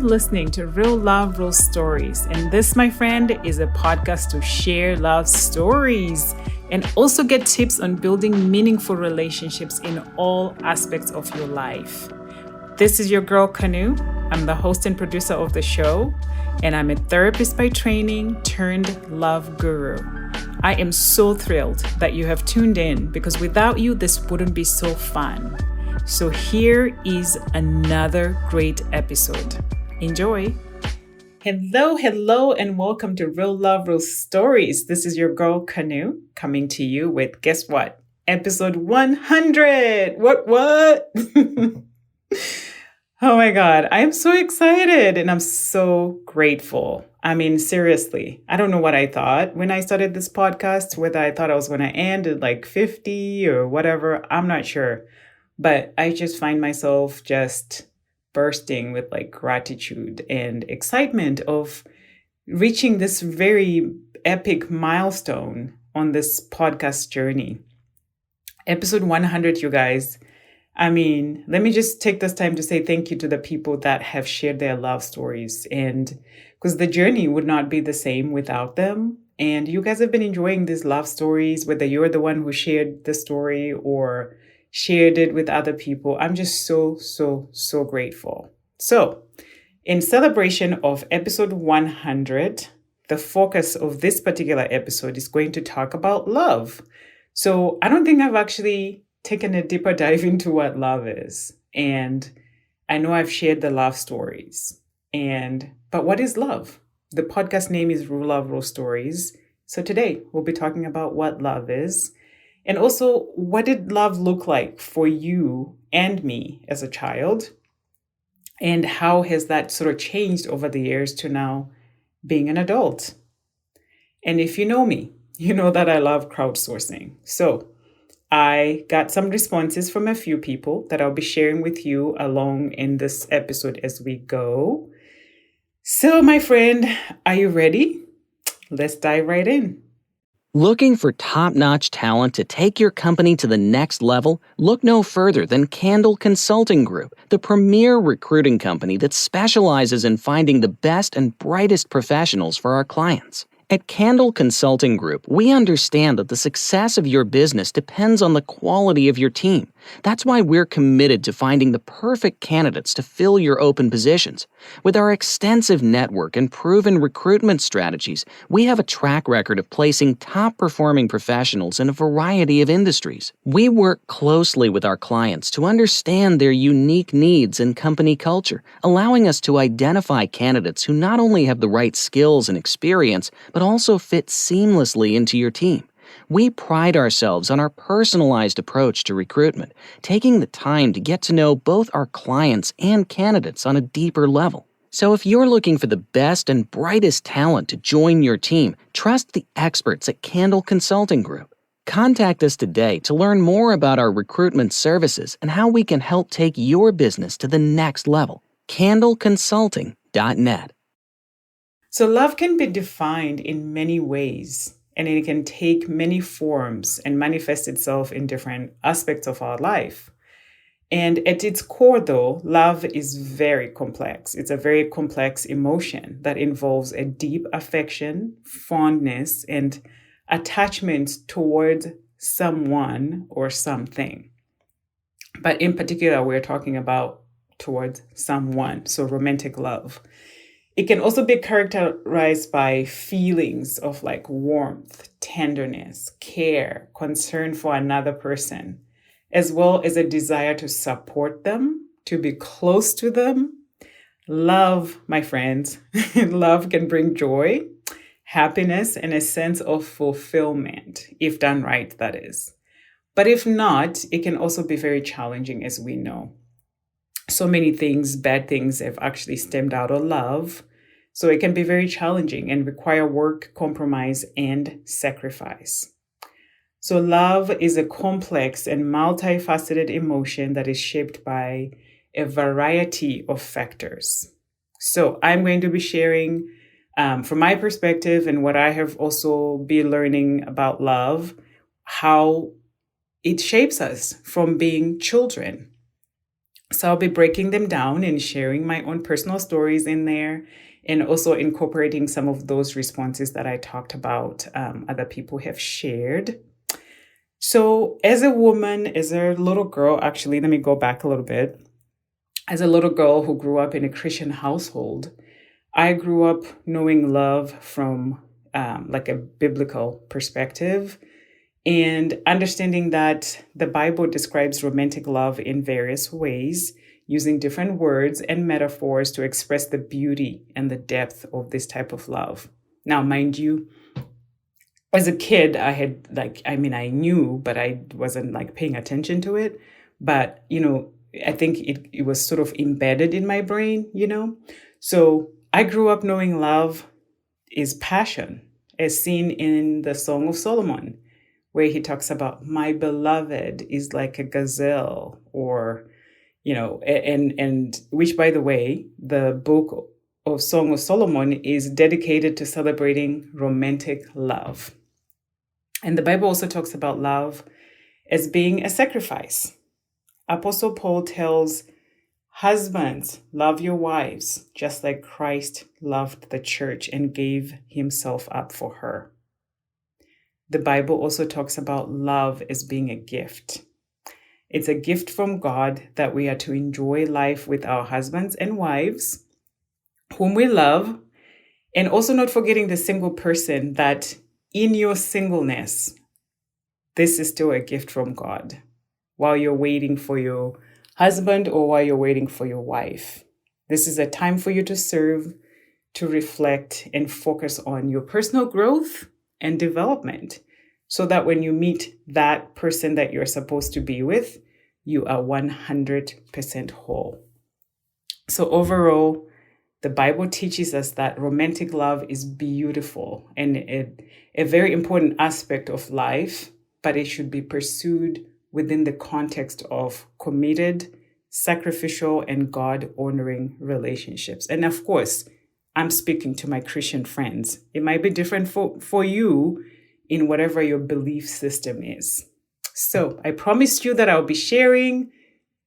listening to Real Love, Real Stories. And this, my friend, is a podcast to share love stories and also get tips on building meaningful relationships in all aspects of your life. This is your girl, Kanu. I'm the host and producer of the show, and I'm a therapist by training turned love guru. I am so thrilled that you have tuned in because without you, this wouldn't be so fun. So here is another great episode. Enjoy. Hello, and welcome to Real Love, Real Stories. This is your girl, Kanu, coming to you with, guess what? Episode 100. What? Oh my God, I am so excited and I'm so grateful. I mean, seriously, I don't know what I thought when I started this podcast, whether I thought I was going to end at like 50 or whatever. I'm not sure. But I just find myself just bursting with like gratitude and excitement of reaching this very epic milestone on this podcast journey. Episode 100, you guys. I mean, let me just take this time to say thank you to the people that have shared their love stories. And because the journey would not be the same without them. And you guys have been enjoying these love stories, whether you're the one who shared the story or shared it with other people. I'm just so grateful. So, in celebration of episode 100, the focus of this particular episode is going to talk about love. So, I don't think I've actually taken a deeper dive into what love is. And I know I've shared the love stories. But what is love? The podcast name is Real Love, Real Stories. So today we'll be talking about what love is. And also, what did love look like for you and me as a child? And how has that sort of changed over the years to now being an adult? And if you know me, you know that I love crowdsourcing. So I got some responses from a few people that I'll be sharing with you along in this episode as we go. So, my friend, are you ready? Let's dive right in. Looking for top-notch talent to take your company to the next level? Look no further than Candle Consulting Group, the premier recruiting company that specializes in finding the best and brightest professionals for our clients. At Candle Consulting Group, we understand that the success of your business depends on the quality of your team. That's why we're committed to finding the perfect candidates to fill your open positions. With our extensive network and proven recruitment strategies, we have a track record of placing top-performing professionals in a variety of industries. We work closely with our clients to understand their unique needs and company culture, allowing us to identify candidates who not only have the right skills and experience, but also fit seamlessly into your team. We pride ourselves on our personalized approach to recruitment, taking the time to get to know both our clients and candidates on a deeper level. So if you're looking for the best and brightest talent to join your team, trust the experts at Candle Consulting Group. Contact us today to learn more about our recruitment services and how we can help take your business to the next level. CandleConsulting.net. So love can be defined in many ways, and it can take many forms and manifest itself in different aspects of our life. And at its core, though, love is very complex. It's a very complex emotion that involves a deep affection, fondness, and attachment towards someone or something. But in particular, we're talking about towards someone, so romantic love. It can also be characterized by feelings of like warmth, tenderness, care, concern for another person, as well as a desire to support them, to be close to them. Love, my friends, love can bring joy, happiness, and a sense of fulfillment, if done right, that is. But if not, it can also be very challenging, as we know. So many things, bad things have actually stemmed out of love. So it can be very challenging and require work, compromise, and sacrifice. So love is a complex and multifaceted emotion that is shaped by a variety of factors. So I'm going to be sharing from my perspective and what I have also been learning about love, how it shapes us from being children. So I'll be breaking them down and sharing my own personal stories in there, and also incorporating some of those responses that I talked about, other people have shared. So as a woman, as a little girl, actually, let me go back a little bit. As a little girl who grew up in a Christian household, I grew up knowing love from like a biblical perspective, and understanding that the Bible describes romantic love in various ways, using different words and metaphors to express the beauty and the depth of this type of love. Now, mind you, as a kid, I knew, but I wasn't like paying attention to it. But, I think it was sort of embedded in my brain. So I grew up knowing love is passion, as seen in the Song of Solomon, where he talks about my beloved is like a gazelle, or, and which, by the way, the book of Song of Solomon is dedicated to celebrating romantic love. And the Bible also talks about love as being a sacrifice. Apostle Paul tells husbands, love your wives, just like Christ loved the church and gave himself up for her. The Bible also talks about love as being a gift. It's a gift from God that we are to enjoy life with our husbands and wives, whom we love, and also not forgetting the single person, that in your singleness, this is still a gift from God while you're waiting for your husband or while you're waiting for your wife. This is a time for you to serve, to reflect, and focus on your personal growth and development, so that when you meet that person that you're supposed to be with, you are 100% whole. So overall, the Bible teaches us that romantic love is beautiful and a very important aspect of life, but it should be pursued within the context of committed, sacrificial, and God-honoring relationships. And of course, I'm speaking to my Christian friends. It might be different for you in whatever your belief system is. So I promised you that I'll be sharing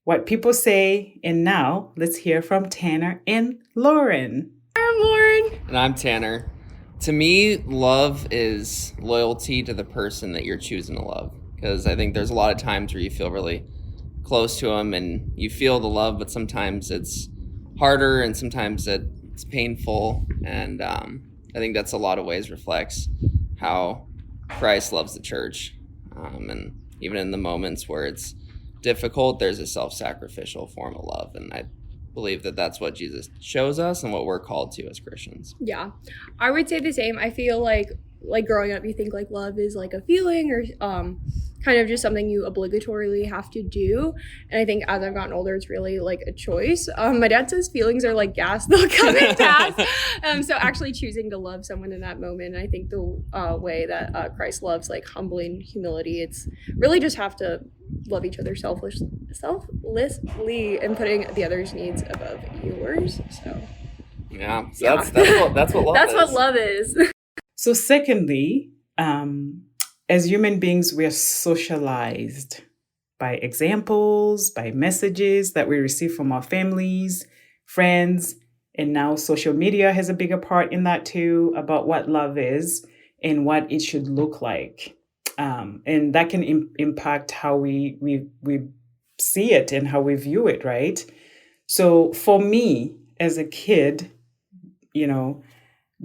what people say. And now let's hear from Tanner and Lauren. I'm Lauren. And I'm Tanner. To me, love is loyalty to the person that you're choosing to love. Because I think there's a lot of times where you feel really close to them and you feel the love, but sometimes it's harder and sometimes it's painful. And I think that's a lot of ways reflects how Christ loves the church. And even in the moments where it's difficult, there's a self-sacrificial form of love. And I believe that that's what Jesus shows us and what we're called to as Christians. Yeah, I would say the same. I feel like growing up, you think like love is like a feeling or kind of just something you obligatorily have to do. And I think as I've gotten older, it's really like a choice. My dad says feelings are like gas, they'll come and pass. So actually choosing to love someone in that moment, I think the way that Christ loves, like humbling humility, it's really just have to love each other selflessly and putting the other's needs above yours. So yeah, so that's what love that's is. what love is. So secondly, as human beings, we are socialized by examples, by messages that we receive from our families, friends, and now social media has a bigger part in that too, about what love is and what it should look like. And that can impact how we see it and how we view it, right? So for me, as a kid,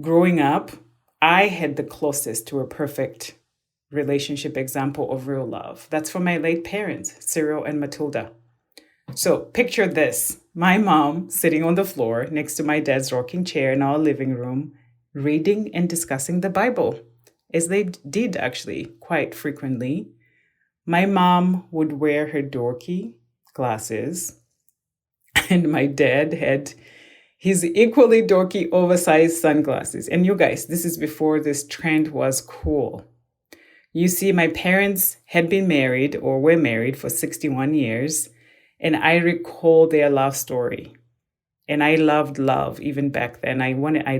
growing up, I had the closest to a perfect relationship example of real love. That's from my late parents, Cyril and Matilda. So picture this, my mom sitting on the floor next to my dad's rocking chair in our living room, reading and discussing the Bible, as they did actually quite frequently. My mom would wear her dorky glasses, and my dad had his equally dorky oversized sunglasses. And you guys, this is before this trend was cool. You see, my parents had been married or were married for 61 years. And I recall their love story. And I loved love even back then. I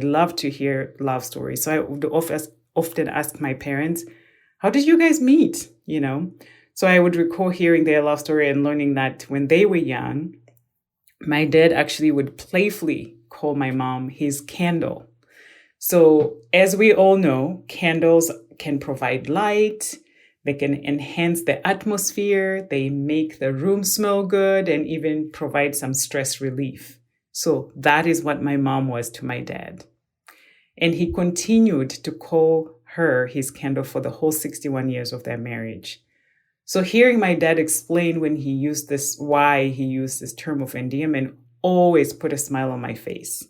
loved to hear love stories. So I would often ask my parents, how did you guys meet? So I would recall hearing their love story and learning that when they were young, My dad actually would playfully call my mom his candle. So, as we all know, candles can provide light, they can enhance the atmosphere, they make the room smell good, and even provide some stress relief. So, that is what my mom was to my dad. And he continued to call her his candle for the whole 61 years of their marriage. So, hearing my dad explain why he used this term of endearment always put a smile on my face.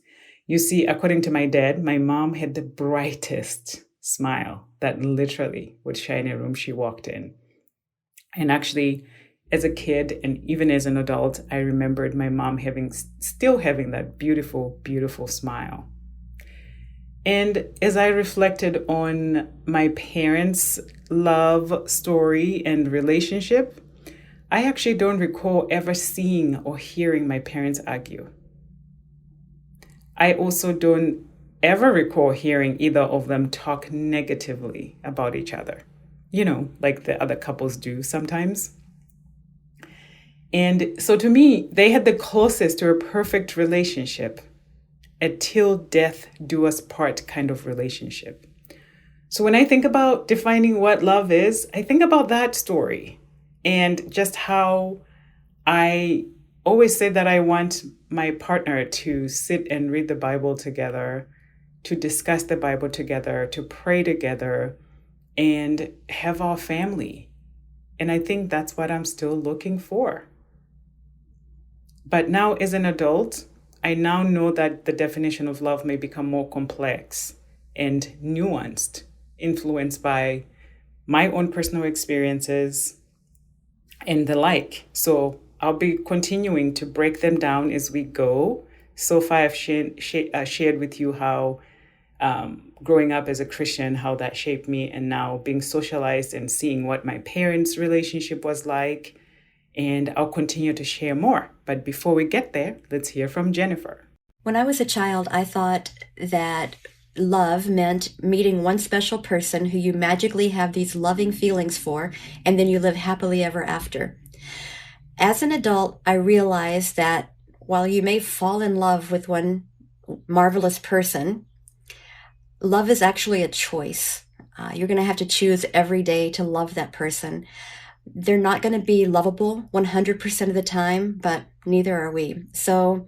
You see, according to my dad, my mom had the brightest smile that literally would shine in a room she walked in. And actually, as a kid and even as an adult, I remembered my mom still having that beautiful, beautiful smile. And as I reflected on my parents' love story and relationship, I actually don't recall ever seeing or hearing my parents argue. I also don't ever recall hearing either of them talk negatively about each other, like the other couples do sometimes. And so to me, they had the closest to a perfect relationship, a till death do us part kind of relationship. So when I think about defining what love is, I think about that story and just how I always say that I want my partner to sit and read the Bible together, to discuss the Bible together, to pray together, and have our family. And I think that's what I'm still looking for. But now as an adult, I now know that the definition of love may become more complex and nuanced, influenced by my own personal experiences and the like. So I'll be continuing to break them down as we go. So far, I've shared with you how growing up as a Christian, how that shaped me, and now being socialized and seeing what my parents' relationship was like. And I'll continue to share more. But before we get there, let's hear from Jennifer. When I was a child, I thought that love meant meeting one special person who you magically have these loving feelings for, and then you live happily ever after. As an adult, I realized that while you may fall in love with one marvelous person, love is actually a choice. You're going to have to choose every day to love that person. They're not going to be lovable 100% of the time, but neither are we. So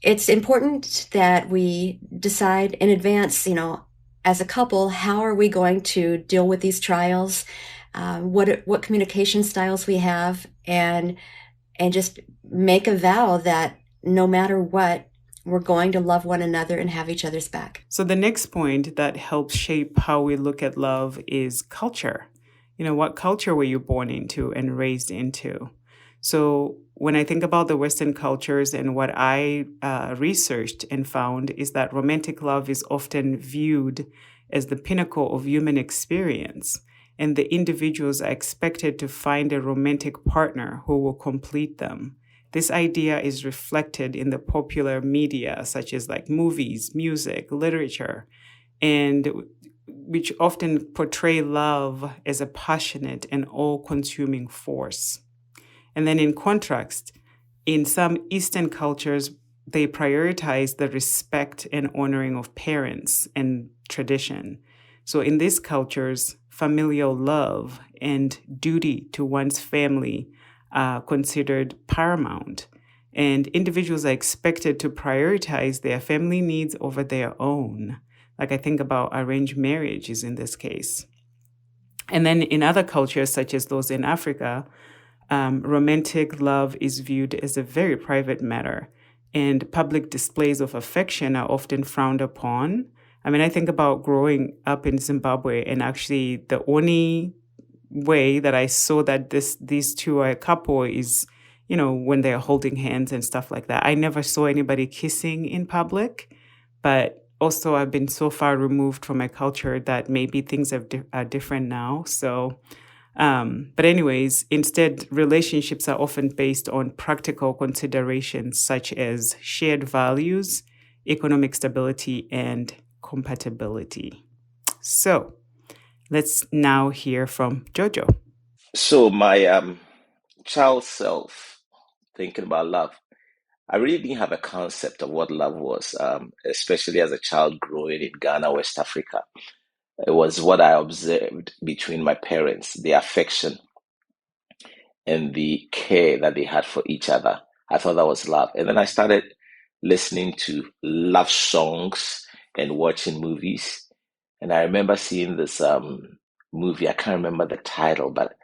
it's important that we decide in advance, as a couple, how are we going to deal with these trials? What communication styles we have, and just make a vow that no matter what, we're going to love one another and have each other's back. So the next point that helps shape how we look at love is culture. What culture were you born into and raised into? So when I think about the Western cultures and what I researched and found is that romantic love is often viewed as the pinnacle of human experience. And the individuals are expected to find a romantic partner who will complete them. This idea is reflected in the popular media, such as like movies, music, literature, and which often portray love as a passionate and all-consuming force. And then in contrast, in some Eastern cultures, they prioritize the respect and honoring of parents and tradition. So in these cultures, familial love and duty to one's family are considered paramount. And individuals are expected to prioritize their family needs over their own. Like I think about arranged marriages in this case. And then in other cultures, such as those in Africa, romantic love is viewed as a very private matter, and public displays of affection are often frowned upon. I mean, I think about growing up in Zimbabwe, and actually the only way that I saw that these two are a couple is, when they're holding hands and stuff like that. I never saw anybody kissing in public, but also I've been so far removed from my culture that maybe things are different now. So, but anyways, instead, relationships are often based on practical considerations such as shared values, economic stability, and compatibility. So let's now hear from JoJo. So my child self, thinking about love, I really didn't have a concept of what love was, especially as a child growing in Ghana, West Africa. It was what I observed between my parents, the affection and the care that they had for each other. I thought that was love. And then I started listening to love songs and watching movies. And I remember seeing this movie. I can't remember the title, but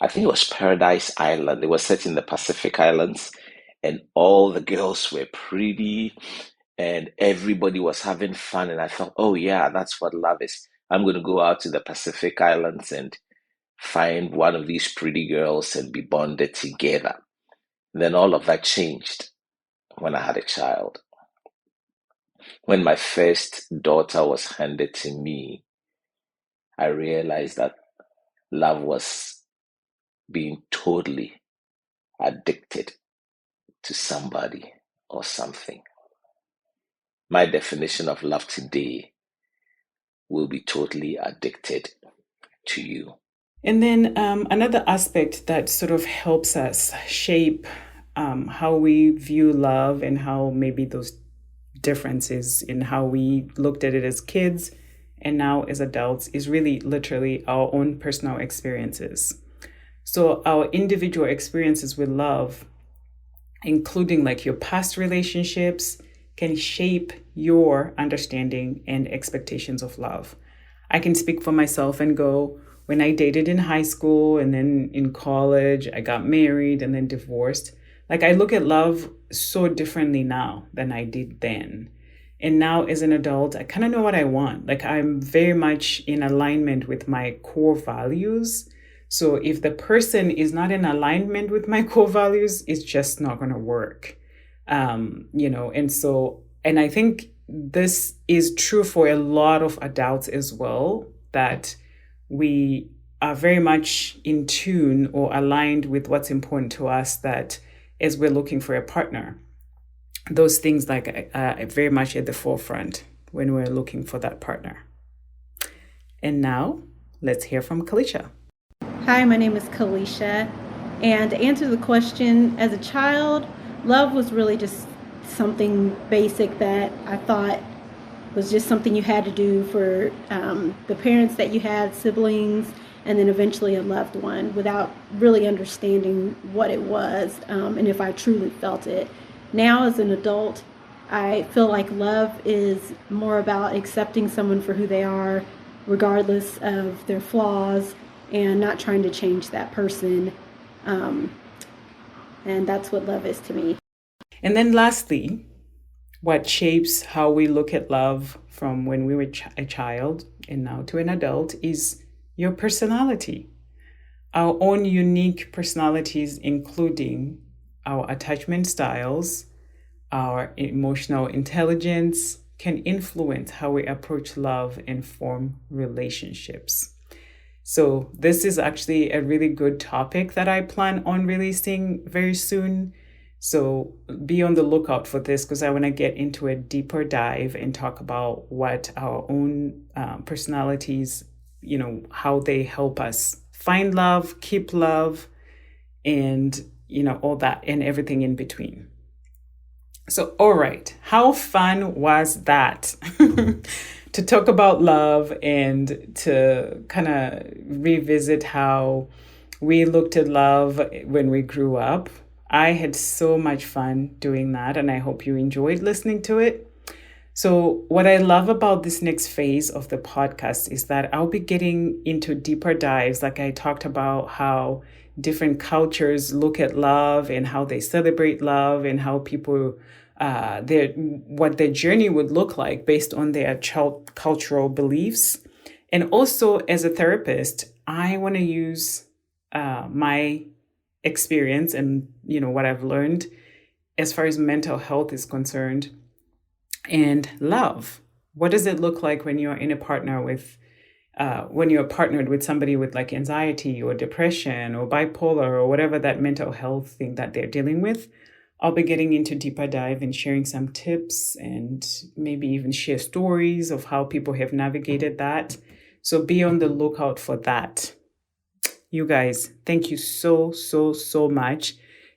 I think it was Paradise Island. It was set in the Pacific Islands, and all the girls were pretty, and everybody was having fun. And I thought, oh, yeah, that's what love is. I'm going to go out to the Pacific Islands and find one of these pretty girls and be bonded together. Then all of that changed when I had a child. When my first daughter was handed to me, I realized that love was being totally addicted to somebody or something. My definition of love today will be totally addicted to you. And then another aspect that sort of helps us shape how we view love and how maybe those differences in how we looked at it as kids and now as adults is really literally our own personal experiences. So our individual experiences with love, including like your past relationships, can shape your understanding and expectations of love. I can speak for myself and go, when I dated in high school and then in college, I got married and then divorced. Like I look at love so differently now than I did then. And now as an adult, I kind of know what I want. Like I'm very much in alignment with my core values. So if the person is not in alignment with my core values, it's just not going to work. And I think this is true for a lot of adults as well, that we are very much in tune or aligned with what's important to us, that as we're looking for a partner, those things like very much at the forefront when we're looking for that partner. And now let's hear from Kalisha. Hi, my name is Kalisha. And to answer the question, as a child, love was really just something basic that I thought was just something you had to do for the parents that you had, siblings, and then eventually a loved one, without really understanding what it was and if I truly felt it. Now as an adult, I feel like love is more about accepting someone for who they are, regardless of their flaws, and not trying to change that person. And that's what love is to me. And then lastly, what shapes how we look at love from when we were a child and now to an adult is your personality. Our own unique personalities, including our attachment styles, our emotional intelligence, can influence how we approach love and form relationships. So this is actually a really good topic that I plan on releasing very soon. So be on the lookout for this, because I want to get into a deeper dive and talk about what our own personalities, how they help us find love, keep love, and, all that and everything in between. So, all right, how fun was that? To talk about love and to kind of revisit how we looked at love when we grew up. I had so much fun doing that, and I hope you enjoyed listening to it. So what I love about this next phase of the podcast is that I'll be getting into deeper dives, like I talked about how different cultures look at love and how they celebrate love and how people, what their journey would look like based on their cultural beliefs. And also as a therapist, I want to use my experience and what I've learned as far as mental health is concerned and love. What does it look like when you're in a partner with when you're partnered with somebody with like anxiety or depression or bipolar or whatever that mental health thing that they're dealing with? I'll be getting into deeper dive and sharing some tips and maybe even share stories of how people have navigated that. So be on the lookout for that. You guys, thank you so much.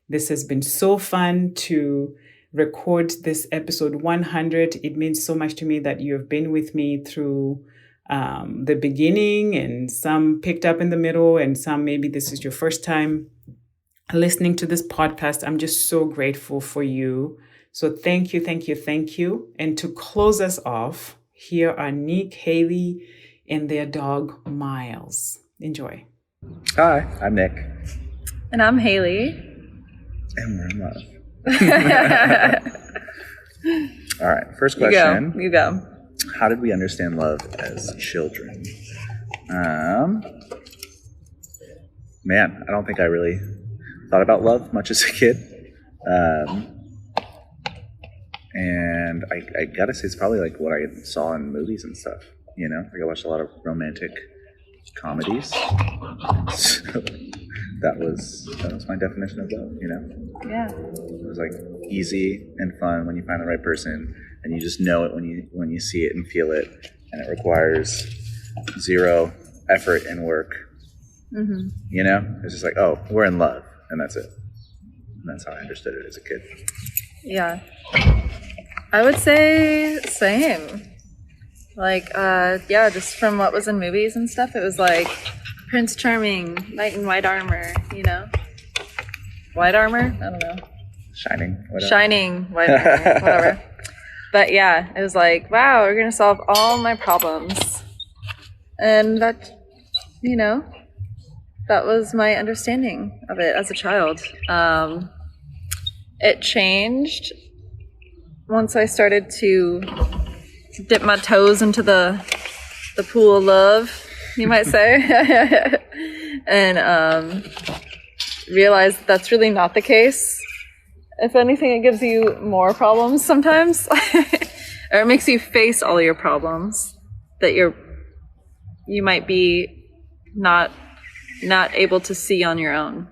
This has been so fun to record this episode 100. It means so much to me that you have been with me through the beginning, and some picked up in the middle, and some maybe this is your first time listening to this podcast. I'm just so grateful for you. So thank you, thank you, thank you. And to close us off, here are Nick, Haley, and their dog, Miles. Enjoy. Hi, I'm Nick. And I'm Haley. And we're in love. All right, first question. You go. How did we understand love as children? Man, I don't think I really thought about love much as a kid. And I gotta say, it's probably like what I saw in movies and stuff, you know? Like I watched a lot of romantic comedies. So that was my definition of love, you know? Yeah. It was like easy and fun when you find the right person, and you just know it when you see it and feel it, and it requires zero effort and work. Mm-hmm. You know? It's just like, oh, we're in love, and that's it. And that's how I understood it as a kid. Yeah. I would say same. Like, just from what was in movies and stuff, it was like Prince Charming, knight in white armor, you know? White armor? I don't know. Shining. Whatever. Shining, white armor, whatever. But yeah, it was like, wow, we're going to solve all my problems. And that, you know, that was my understanding of it as a child. It changed once I started to dip my toes into the pool of love, you might say, and realized that's really not the case. If anything, it gives you more problems sometimes, or it makes you face all your problems that you might be not able to see on your own.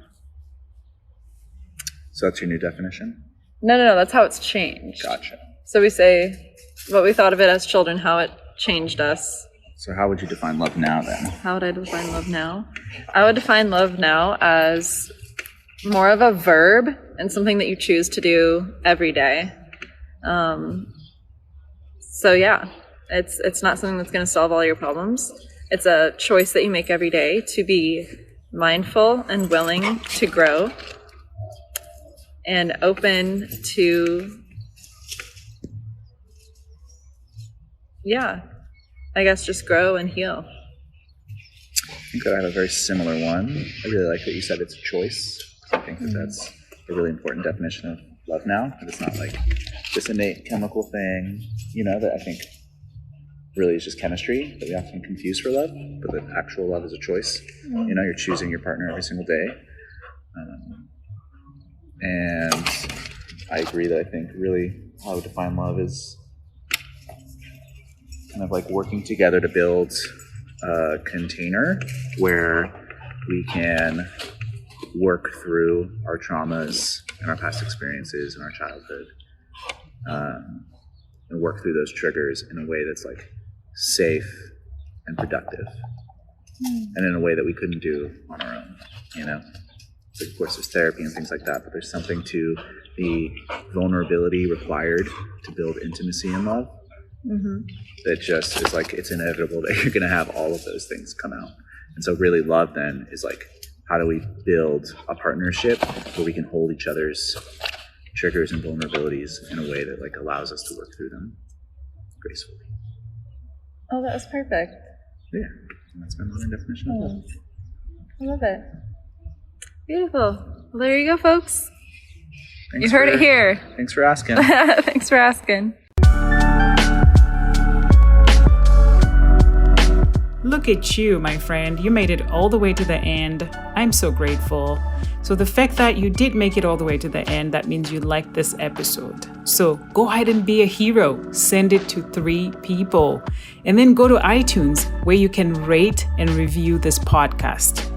So that's your new definition? No, that's how it's changed. Gotcha. So we say what we thought of it as children, how it changed us. So how would you define love now then? How would I define love now? I would define love now as more of a verb and something that you choose to do every day. So yeah, it's not something that's going to solve all your problems. It's a choice that you make every day to be mindful and willing to grow and open to, I guess just grow and heal. I think that I have a very similar one. I really like that you said it's a choice. I think that that's a really important definition of love now. That it's not like this innate chemical thing, you know, that I think really is just chemistry that we often confuse for love, but that actual love is a choice. You know, you're choosing your partner every single day. And I agree that I think really how I would define love is kind of like working together to build a container where we can work through our traumas and our past experiences and our childhood, and work through those triggers in a way that's like safe and productive, and in a way that we couldn't do on our own, you know? So of course there's therapy and things like that, but there's something to the vulnerability required to build intimacy in love. That just is like, it's inevitable that you're going to have all of those things come out. And so really love then is like, how do we build a partnership where we can hold each other's triggers and vulnerabilities in a way that like allows us to work through them gracefully. Oh, that was perfect. Yeah, and that's my modern definition of love. I love it. Beautiful. Well, there you go, folks. Thanks You heard it here. Thanks for asking. Thanks for asking. Look at you, my friend. You made it all the way to the end. I'm so grateful. So the fact that you did make it all the way to the end, that means you liked this episode. So go ahead and be a hero. Send it to 3 people. And then go to iTunes where you can rate and review this podcast.